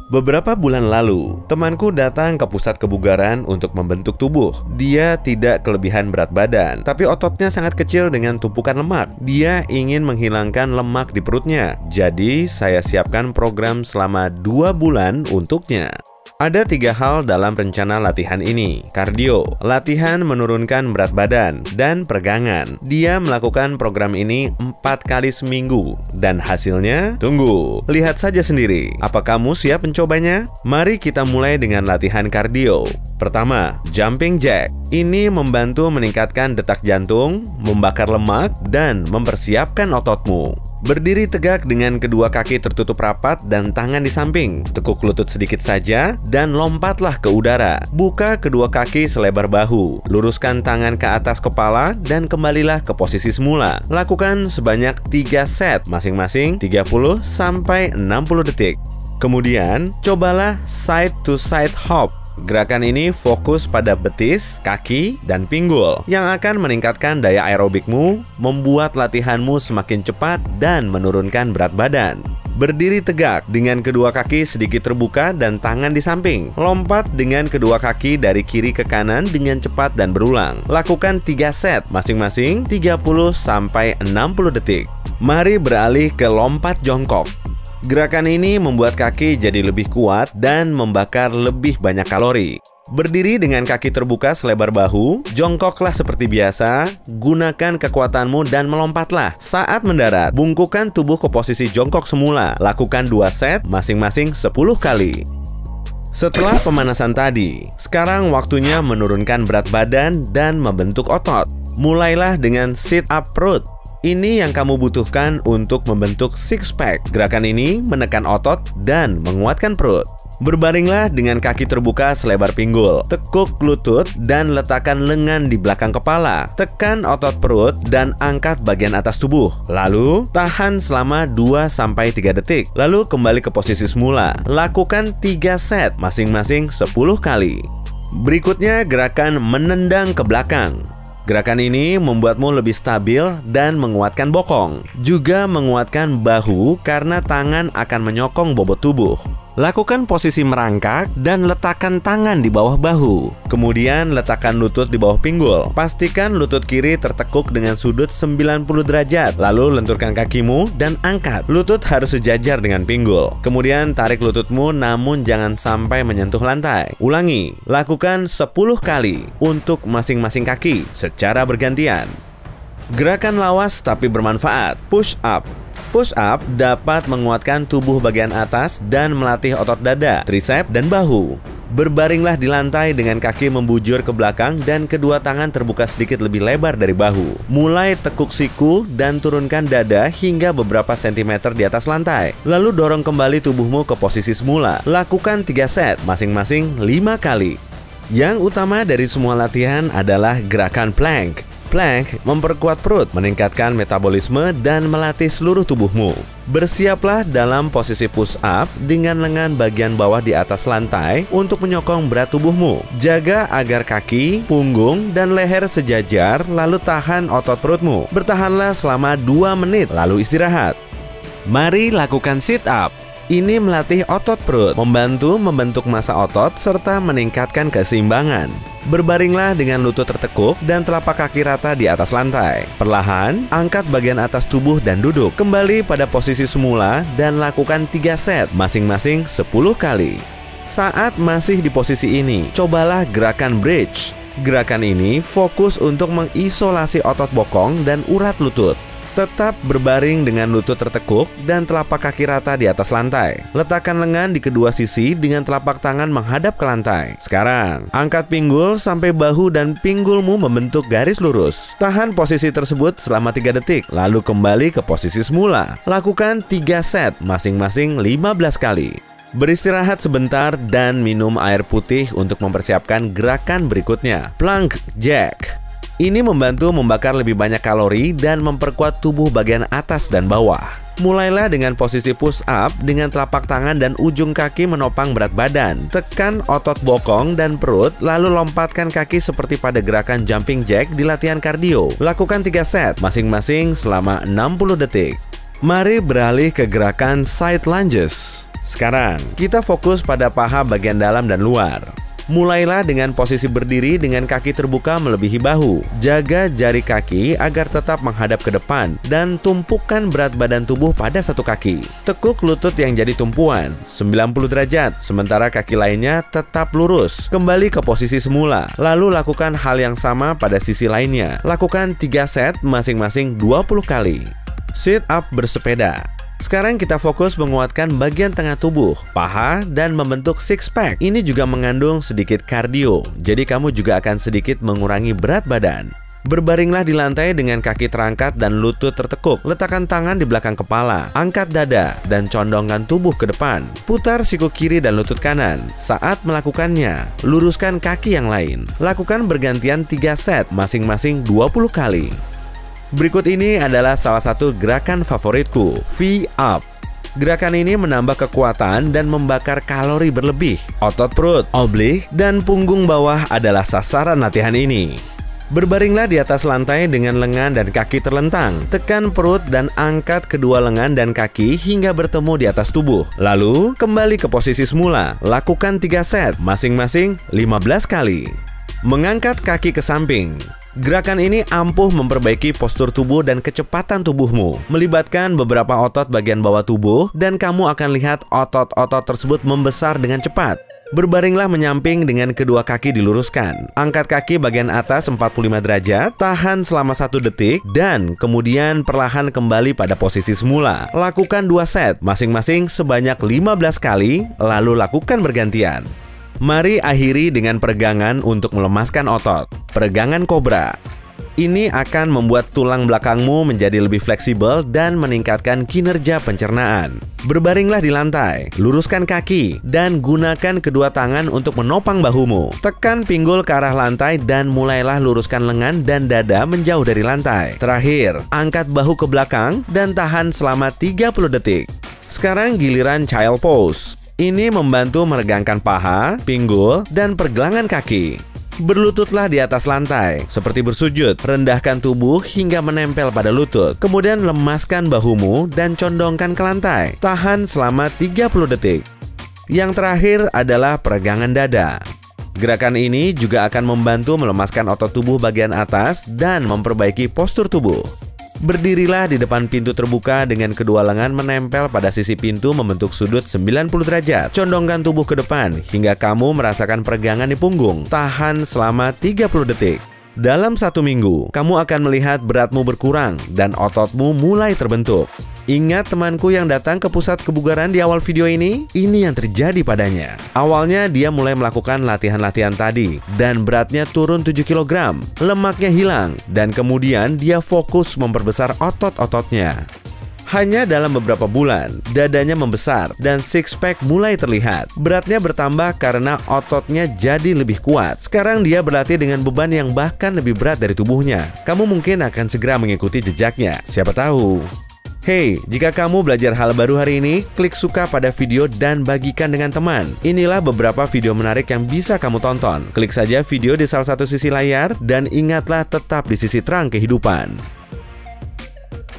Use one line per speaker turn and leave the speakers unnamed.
Beberapa bulan lalu, temanku datang ke pusat kebugaran untuk membentuk tubuh. Dia tidak kelebihan berat badan, tapi ototnya sangat kecil dengan tumpukan lemak. Dia ingin menghilangkan lemak di perutnya. Jadi, saya siapkan program selama 2 bulan untuknya. Ada 3 hal dalam rencana latihan ini. Kardio, latihan menurunkan berat badan, dan peregangan. Dia melakukan program ini 4 kali seminggu. Dan hasilnya? Tunggu, lihat saja sendiri. Apa kamu siap mencobanya? Mari kita mulai dengan latihan kardio. Pertama, jumping jack. Ini membantu meningkatkan detak jantung, membakar lemak, dan mempersiapkan ototmu. Berdiri tegak dengan kedua kaki tertutup rapat dan tangan di samping. Tekuk lutut sedikit saja dan lompatlah ke udara. Buka kedua kaki selebar bahu. Luruskan tangan ke atas kepala dan kembalilah ke posisi semula. Lakukan sebanyak 3 set, masing-masing 30 sampai 60 detik. Kemudian, cobalah side to side hop. Gerakan ini fokus pada betis, kaki, dan pinggul yang akan meningkatkan daya aerobikmu, membuat latihanmu semakin cepat, dan menurunkan berat badan. Berdiri tegak dengan kedua kaki sedikit terbuka dan tangan di samping. Lompat dengan kedua kaki dari kiri ke kanan dengan cepat dan berulang. Lakukan 3 set, masing-masing 30 sampai 60 detik. Mari beralih ke lompat jongkok. Gerakan ini membuat kaki jadi lebih kuat dan membakar lebih banyak kalori. Berdiri dengan kaki terbuka selebar bahu, jongkoklah seperti biasa, gunakan kekuatanmu dan melompatlah. Saat mendarat, bungkukkan tubuh ke posisi jongkok semula. Lakukan 2 set, masing-masing 10 kali. Setelah pemanasan tadi, sekarang waktunya menurunkan berat badan dan membentuk otot. Mulailah dengan sit up perut. Ini yang kamu butuhkan untuk membentuk six pack. Gerakan ini menekan otot dan menguatkan perut. Berbaringlah dengan kaki terbuka selebar pinggul. Tekuk lutut dan letakkan lengan di belakang kepala. Tekan otot perut dan angkat bagian atas tubuh. Lalu, tahan selama 2-3 detik. Lalu kembali ke posisi semula. Lakukan 3 set, masing-masing 10 kali. Berikutnya, gerakan menendang ke belakang. Gerakan ini membuatmu lebih stabil dan menguatkan bokong. Juga menguatkan bahu karena tangan akan menyokong bobot tubuh. Lakukan posisi merangkak dan letakkan tangan di bawah bahu. Kemudian letakkan lutut di bawah pinggul. Pastikan lutut kiri tertekuk dengan sudut 90 derajat. Lalu lenturkan kakimu dan angkat. Lutut harus sejajar dengan pinggul. Kemudian tarik lututmu namun jangan sampai menyentuh lantai. Ulangi, lakukan 10 kali untuk masing-masing kaki secara bergantian. Gerakan lawas tapi bermanfaat, push up. Push up dapat menguatkan tubuh bagian atas dan melatih otot dada, trisep, dan bahu. Berbaringlah di lantai dengan kaki membujur ke belakang dan kedua tangan terbuka sedikit lebih lebar dari bahu. Mulai tekuk siku dan turunkan dada hingga beberapa sentimeter di atas lantai. Lalu dorong kembali tubuhmu ke posisi semula. Lakukan 3 set, masing-masing 5 kali. Yang utama dari semua latihan adalah gerakan plank. Plank memperkuat perut, meningkatkan metabolisme, dan melatih seluruh tubuhmu. Bersiaplah dalam posisi push up dengan lengan bagian bawah di atas lantai untuk menyokong berat tubuhmu. Jaga agar kaki, punggung, dan leher sejajar, lalu tahan otot perutmu. Bertahanlah selama 2 menit, lalu istirahat. Mari lakukan sit up. Ini melatih otot perut, membantu membentuk massa otot, serta meningkatkan keseimbangan. Berbaringlah dengan lutut tertekuk dan telapak kaki rata di atas lantai. Perlahan, angkat bagian atas tubuh dan duduk. Kembali pada posisi semula dan lakukan 3 set, masing-masing 10 kali. Saat masih di posisi ini, cobalah gerakan bridge. Gerakan ini fokus untuk mengisolasi otot bokong dan urat lutut. Tetap berbaring dengan lutut tertekuk dan telapak kaki rata di atas lantai. Letakkan lengan di kedua sisi dengan telapak tangan menghadap ke lantai. Sekarang, angkat pinggul sampai bahu dan pinggulmu membentuk garis lurus. Tahan posisi tersebut selama 3 detik, lalu kembali ke posisi semula. Lakukan 3 set, masing-masing 15 kali. Beristirahat sebentar dan minum air putih untuk mempersiapkan gerakan berikutnya, plank jack. Ini membantu membakar lebih banyak kalori dan memperkuat tubuh bagian atas dan bawah. Mulailah dengan posisi push up dengan telapak tangan dan ujung kaki menopang berat badan. Tekan otot bokong dan perut, lalu lompatkan kaki seperti pada gerakan jumping jack di latihan kardio. Lakukan 3 set, masing-masing selama 60 detik. Mari beralih ke gerakan side lunges. Sekarang, kita fokus pada paha bagian dalam dan luar. Mulailah dengan posisi berdiri dengan kaki terbuka melebihi bahu. Jaga jari kaki agar tetap menghadap ke depan dan tumpukan berat badan tubuh pada satu kaki. Tekuk lutut yang jadi tumpuan 90 derajat, sementara kaki lainnya tetap lurus. Kembali ke posisi semula, lalu lakukan hal yang sama pada sisi lainnya. Lakukan 3 set masing-masing 20 kali. Sit up bersepeda. Sekarang kita fokus menguatkan bagian tengah tubuh, paha, dan membentuk six pack. Ini juga mengandung sedikit kardio, jadi kamu juga akan sedikit mengurangi berat badan. Berbaringlah di lantai dengan kaki terangkat dan lutut tertekuk. Letakkan tangan di belakang kepala, angkat dada, dan condongkan tubuh ke depan. Putar siku kiri dan lutut kanan. Saat melakukannya, luruskan kaki yang lain. Lakukan bergantian 3 set, masing-masing 20 kali. Berikut ini adalah salah satu gerakan favoritku, V-Up. Gerakan ini menambah kekuatan dan membakar kalori berlebih. Otot perut, oblik, dan punggung bawah adalah sasaran latihan ini. Berbaringlah di atas lantai dengan lengan dan kaki terlentang. Tekan perut dan angkat kedua lengan dan kaki hingga bertemu di atas tubuh. Lalu, kembali ke posisi semula. Lakukan 3 set, masing-masing 15 kali. Mengangkat kaki ke samping. Gerakan ini ampuh memperbaiki postur tubuh dan kecepatan tubuhmu. Melibatkan beberapa otot bagian bawah tubuh dan kamu akan lihat otot-otot tersebut membesar dengan cepat. Berbaringlah menyamping dengan kedua kaki diluruskan. Angkat kaki bagian atas 45 derajat, tahan selama 1 detik, dan kemudian perlahan kembali pada posisi semula. Lakukan 2 set, masing-masing sebanyak 15 kali, lalu lakukan bergantian. Mari akhiri dengan peregangan untuk melemaskan otot. Peregangan kobra. Ini akan membuat tulang belakangmu menjadi lebih fleksibel dan meningkatkan kinerja pencernaan. Berbaringlah di lantai, luruskan kaki, dan gunakan kedua tangan untuk menopang bahumu. Tekan pinggul ke arah lantai dan mulailah luruskan lengan dan dada menjauh dari lantai. Terakhir, angkat bahu ke belakang dan tahan selama 30 detik. Sekarang giliran child pose. Ini membantu meregangkan paha, pinggul, dan pergelangan kaki. Berlututlah di atas lantai, seperti bersujud. Rendahkan tubuh hingga menempel pada lutut. Kemudian lemaskan bahumu dan condongkan ke lantai. Tahan selama 30 detik. Yang terakhir adalah peregangan dada. Gerakan ini juga akan membantu melemaskan otot tubuh bagian atas dan memperbaiki postur tubuh. Berdirilah di depan pintu terbuka dengan kedua lengan menempel pada sisi pintu membentuk sudut 90 derajat. Condongkan tubuh ke depan hingga kamu merasakan peregangan di punggung. Tahan selama 30 detik. Dalam 1 minggu, kamu akan melihat beratmu berkurang dan ototmu mulai terbentuk. Ingat temanku yang datang ke pusat kebugaran di awal video ini? Ini yang terjadi padanya. Awalnya dia mulai melakukan latihan-latihan tadi dan beratnya turun 7 kg. Lemaknya hilang dan kemudian dia fokus memperbesar otot-ototnya. Hanya dalam beberapa bulan, dadanya membesar dan six pack mulai terlihat. Beratnya bertambah karena ototnya jadi lebih kuat. Sekarang dia berlatih dengan beban yang bahkan lebih berat dari tubuhnya. Kamu mungkin akan segera mengikuti jejaknya, siapa tahu. Hey, jika kamu belajar hal baru hari ini, klik suka pada video dan bagikan dengan teman. Inilah beberapa video menarik yang bisa kamu tonton. Klik saja video di salah satu sisi layar dan ingatlah tetap di sisi terang kehidupan.